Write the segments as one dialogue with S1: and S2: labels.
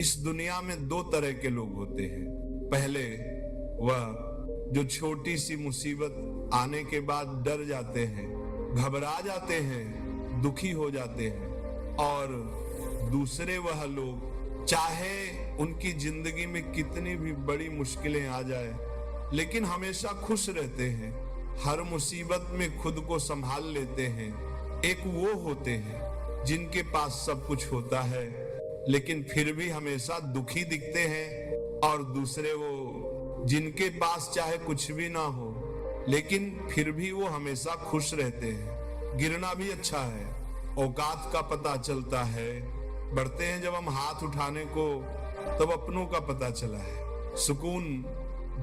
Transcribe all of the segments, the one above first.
S1: इस दुनिया में दो तरह के लोग होते हैं। पहले वह जो छोटी सी मुसीबत आने के बाद डर जाते हैं, घबरा जाते हैं, दुखी हो जाते हैं। और दूसरे वह लोग, चाहे उनकी जिंदगी में कितनी भी बड़ी मुश्किलें आ जाए, लेकिन हमेशा खुश रहते हैं, हर मुसीबत में खुद को संभाल लेते हैं। एक वो होते हैं जिनके पास सब कुछ होता है लेकिन फिर भी हमेशा दुखी दिखते हैं। और दूसरे वो जिनके पास चाहे कुछ भी ना हो लेकिन फिर भी वो हमेशा खुश रहते हैं। गिरना भी अच्छा है, औकात का पता चलता है। बढ़ते हैं जब हम हाथ उठाने को, तब अपनों का पता चला है। सुकून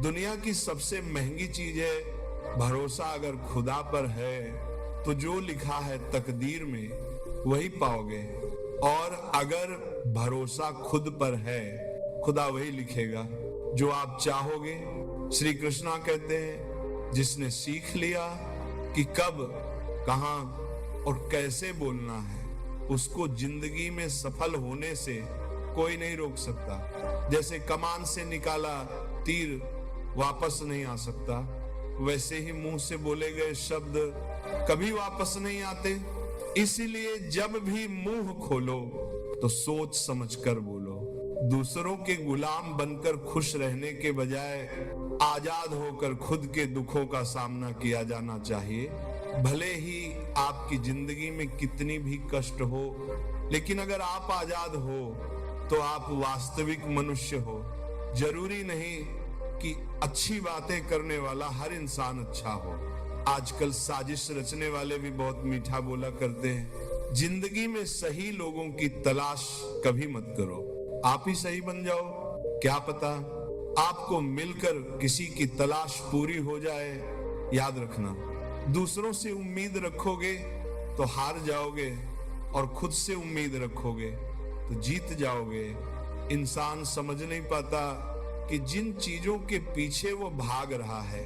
S1: दुनिया की सबसे महंगी चीज है। भरोसा अगर खुदा पर है तो जो लिखा है तकदीर में वही पाओगे, और अगर भरोसा खुद पर है, खुदा वही लिखेगा जो आप चाहोगे। श्री कृष्णा कहते हैं, जिसने सीख लिया कि कब, कहां और कैसे बोलना है, उसको जिंदगी में सफल होने से कोई नहीं रोक सकता। जैसे कमान से निकाला तीर वापस नहीं आ सकता, वैसे ही मुंह से बोले गए शब्द कभी वापस नहीं आते। इसीलिए जब भी मुंह खोलो तो सोच समझकर बोलो। दूसरों के गुलाम बनकर खुश रहने के बजाय आजाद होकर खुद के दुखों का सामना किया जाना चाहिए। भले ही आपकी जिंदगी में कितनी भी कष्ट हो, लेकिन अगर आप आजाद हो तो आप वास्तविक मनुष्य हो। जरूरी नहीं कि अच्छी बातें करने वाला हर इंसान अच्छा हो। आजकल साजिश रचने वाले भी बहुत मीठा बोला करते हैं। जिंदगी में सही लोगों की तलाश कभी मत करो, आप ही सही बन जाओ। क्या पता आपको मिलकर किसी की तलाश पूरी हो जाए। याद रखना, दूसरों से उम्मीद रखोगे तो हार जाओगे, और खुद से उम्मीद रखोगे तो जीत जाओगे। इंसान समझ नहीं पाता कि जिन चीजों के पीछे वो भाग रहा है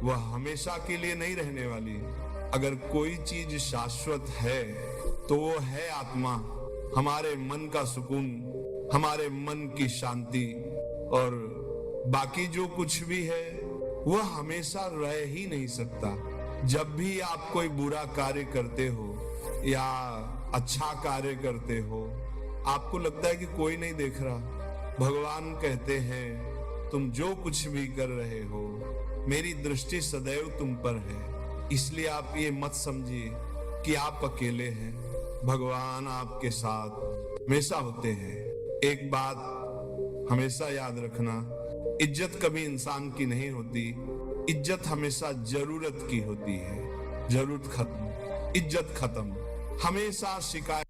S1: वह हमेशा के लिए नहीं रहने वाली। अगर कोई चीज शाश्वत है तो वो है आत्मा, हमारे मन का सुकून, हमारे मन की शांति। और बाकी जो कुछ भी है वह हमेशा रह ही नहीं सकता। जब भी आप कोई बुरा कार्य करते हो या अच्छा कार्य करते हो, आपको लगता है कि कोई नहीं देख रहा, भगवान कहते हैं तुम जो कुछ भी कर रहे हो मेरी दृष्टि सदैव तुम पर है। इसलिए आप ये मत समझिए कि आप अकेले हैं, भगवान आपके साथ हमेशा होते हैं। एक बात हमेशा याद रखना, इज्जत कभी इंसान की नहीं होती, इज्जत हमेशा जरूरत की होती है। जरूरत खत्म, इज्जत खत्म। हमेशा शिकायत